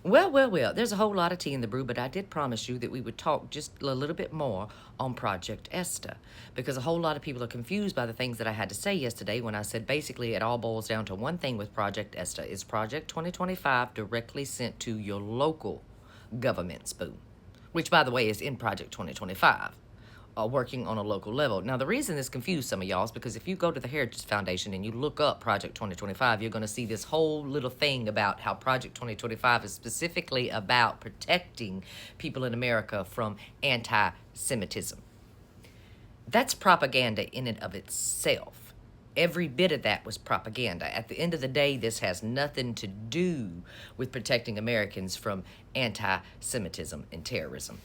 Well. There's a whole lot of tea in the brew, but I did promise you that we would talk just a little bit more on Project Esther, because a whole lot of people are confused by the things that I had to say yesterday when I said basically it all boils down to one thing with Project Esther. Is Project 2025 directly sent to your local government spoon, which, by the way, is in Project 2025. Working on a local level. Now, the reason this confused some of y'all is because if you go to the Heritage Foundation and you look up Project 2025, you're going to see this whole little thing about how Project 2025 is specifically about protecting people in America from anti-Semitism. That's propaganda in and of itself. Every bit of that was propaganda. At the end of the day, this has nothing to do with protecting Americans from anti-Semitism and terrorism.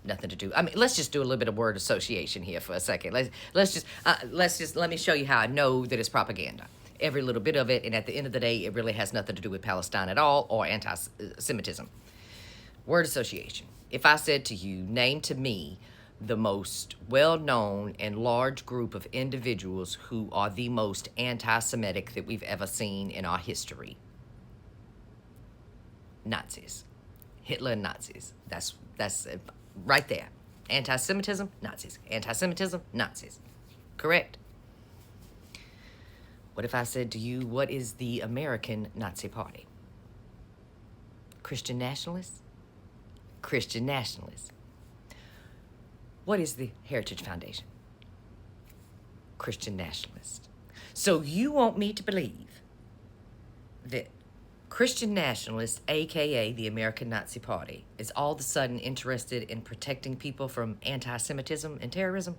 Nothing to do. I mean, let's just do a little bit of word association here for a second. Let me show you how I know that it's propaganda. Every little bit of it, and at the end of the day, it really has nothing to do with Palestine at all or anti-Semitism. Word association. If I said to you, name to me the most well-known and large group of individuals who are the most anti-Semitic that we've ever seen in our history. Nazis. Hitler and Nazis. That's right there. Anti-Semitism, Nazis. Anti-Semitism, Nazis. Correct? What if I said to you, what is the American Nazi Party? Christian nationalists? Christian nationalists. What is the Heritage Foundation? Christian nationalists. So you want me to believe that Christian nationalists, aka the American Nazi Party, is all of a sudden interested in protecting people from anti-Semitism and terrorism?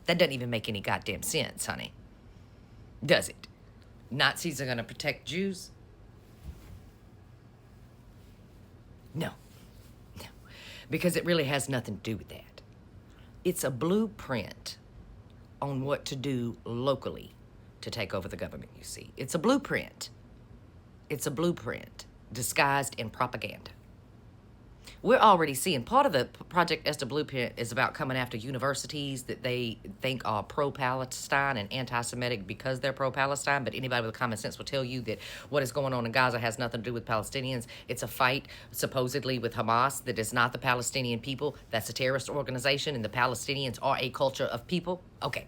That doesn't even make any goddamn sense, honey. Does it? Nazis are going to protect Jews? No. Because it really has nothing to do with that. It's a blueprint on what to do locally to take over the government, you see. It's a blueprint. It's a blueprint disguised in propaganda. We're already seeing part of the Project Esther blueprint is about coming after universities that they think are pro-Palestine and anti-Semitic because they're pro-Palestine, but anybody with common sense will tell you that what is going on in Gaza has nothing to do with Palestinians. It's a fight, supposedly, with Hamas that is not the Palestinian people. That's a terrorist organization, and the Palestinians are a culture of people. Okay.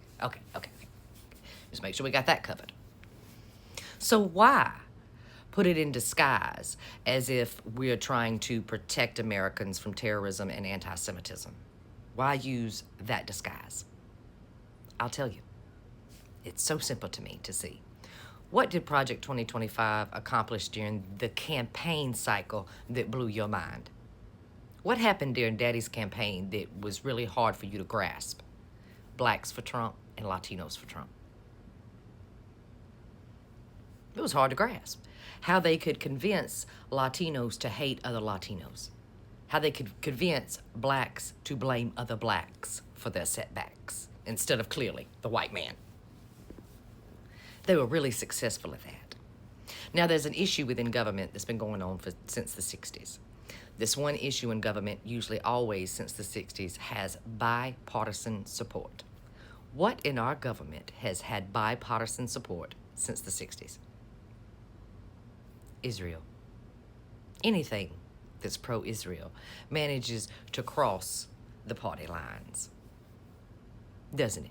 Just make sure we got that covered. So why put it in disguise as if we're trying to protect Americans from terrorism and anti-Semitism? Why use that disguise? I'll tell you. It's so simple to me to see. What did Project 2025 accomplish during the campaign cycle that blew your mind? What happened during Daddy's campaign that was really hard for you to grasp? Blacks for Trump and Latinos for Trump. It was hard to grasp. How they could convince Latinos to hate other Latinos. How they could convince blacks to blame other blacks for their setbacks instead of clearly the white man. They were really successful at that. Now, there's an issue within government that's been going on since the 60s. This one issue in government, usually always since the 60s, has bipartisan support. What in our government has had bipartisan support since the 60s? Israel. Anything that's pro-Israel manages to cross the party lines, doesn't it?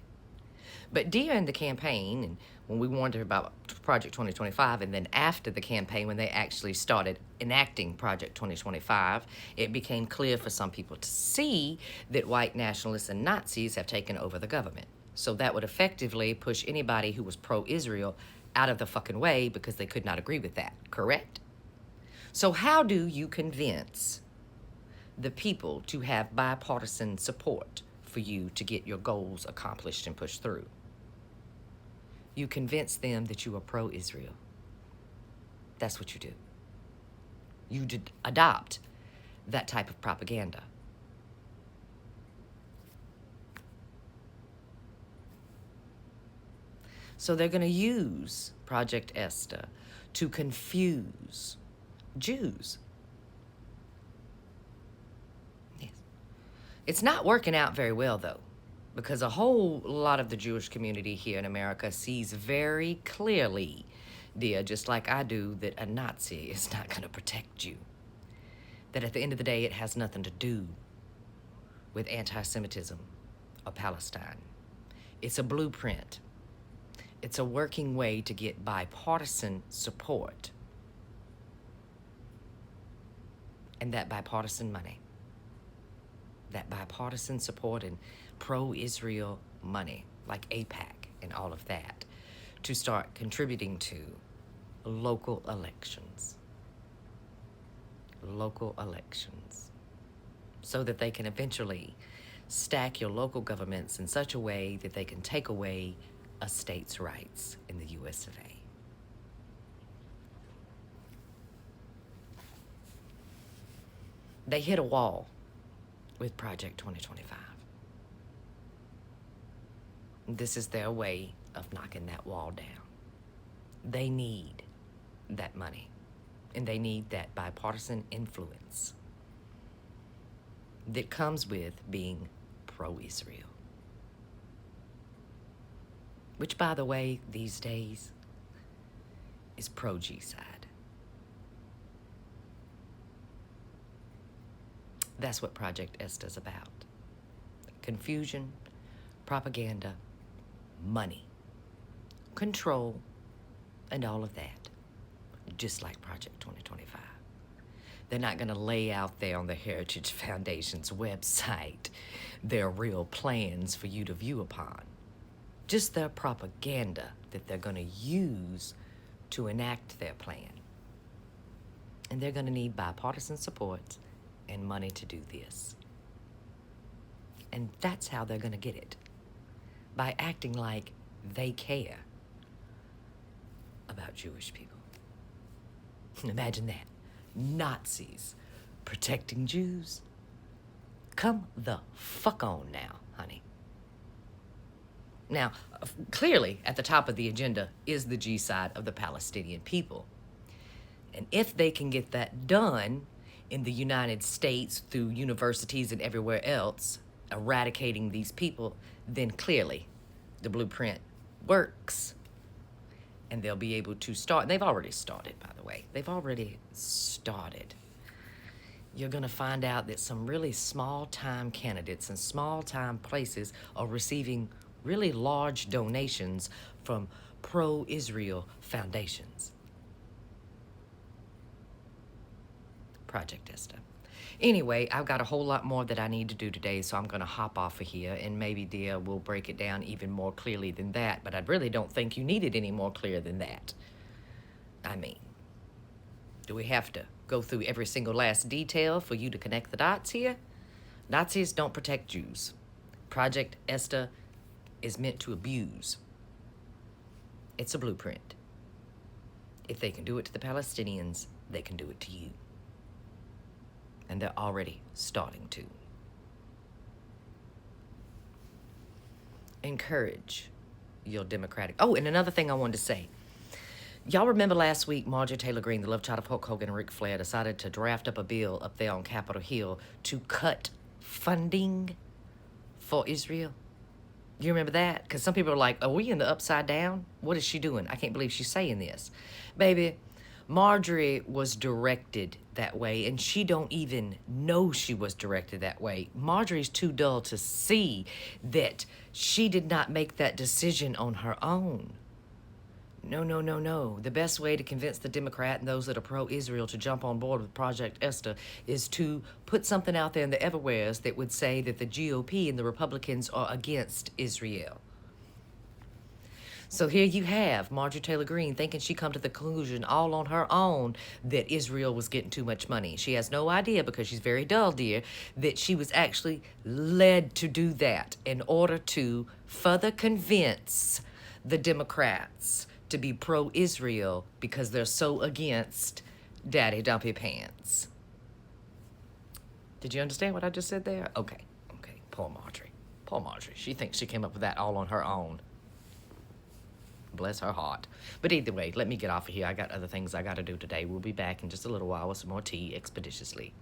But during the campaign, and when we warned about Project 2025, and then after the campaign, when they actually started enacting Project 2025, it became clear for some people to see that white nationalists and Nazis have taken over the government. So that would effectively push anybody who was pro-Israel out of the fucking way because they could not agree with that, correct? So how do you convince the people to have bipartisan support for you to get your goals accomplished and pushed through? You convince them that you are pro-Israel. That's what you do. You adopt that type of propaganda. So they're going to use Project Esther to confuse Jews. Yes. It's not working out very well, though, because a whole lot of the Jewish community here in America sees very clearly dear, just like I do, that a Nazi is not going to protect you. That at the end of the day, it has nothing to do with anti-Semitism or Palestine. It's a blueprint. It's a working way to get bipartisan support. And that bipartisan money, that bipartisan support and pro-Israel money, like AIPAC and all of that, to start contributing to local elections. Local elections. So that they can eventually stack your local governments in such a way that they can take away a state's rights in the US of A. They hit a wall with Project 2025. This is their way of knocking that wall down. They need that money, and they need that bipartisan influence that comes with being pro-Israel. Which, by the way, these days is pro-G-side. That's what Project Esther's about. Confusion, propaganda, money, control, and all of that. Just like Project 2025. They're not going to lay out there on the Heritage Foundation's website their real plans for you to view upon. Just their propaganda that they're going to use to enact their plan. And they're going to need bipartisan support and money to do this. And that's how they're going to get it. By acting like they care about Jewish people. Imagine that. Nazis protecting Jews. Come the fuck on now, honey. Now, clearly, at the top of the agenda is the G side of the Palestinian people. And if they can get that done in the United States through universities and everywhere else, eradicating these people, then clearly the blueprint works. And they'll be able to start. And they've already started, by the way. They've already started. You're going to find out that some really small-time candidates and small-time places are receiving really large donations from pro-Israel foundations. Project Esther. Anyway, I've got a whole lot more that I need to do today, so I'm going to hop off of here, and maybe, dear, we'll break it down even more clearly than that, but I really don't think you need it any more clear than that. I mean, do we have to go through every single last detail for you to connect the dots here? Nazis don't protect Jews. Project Esther is meant to abuse. It's a blueprint. If they can do it to the Palestinians, they can do it to you. And they're already starting to. Encourage your Democratic... Oh, and another thing I wanted to say. Y'all remember last week, Marjorie Taylor Greene, the love child of Hulk Hogan and Ric Flair, decided to draft up a bill up there on Capitol Hill to cut funding for Israel? You remember that? Because some people are like, are we in the upside down? What is she doing? I can't believe she's saying this. Baby, Marjorie was directed that way, and she don't even know she was directed that way. Marjorie's too dull to see that she did not make that decision on her own. No, no, no, no. The best way to convince the Democrat and those that are pro-Israel to jump on board with Project Esther is to put something out there in the everywheres that would say that the GOP and the Republicans are against Israel. So here you have Marjorie Taylor Greene thinking she come to the conclusion all on her own that Israel was getting too much money. She has no idea, because she's very dull, dear, that she was actually led to do that in order to further convince the Democrats to be pro-Israel because they're so against Daddy Dumpy Pants. Did you understand what I just said there? Okay. Poor Marjorie. Poor Marjorie. She thinks she came up with that all on her own. Bless her heart. But either way, let me get off of here. I got other things I got to do today. We'll be back in just a little while with some more tea expeditiously.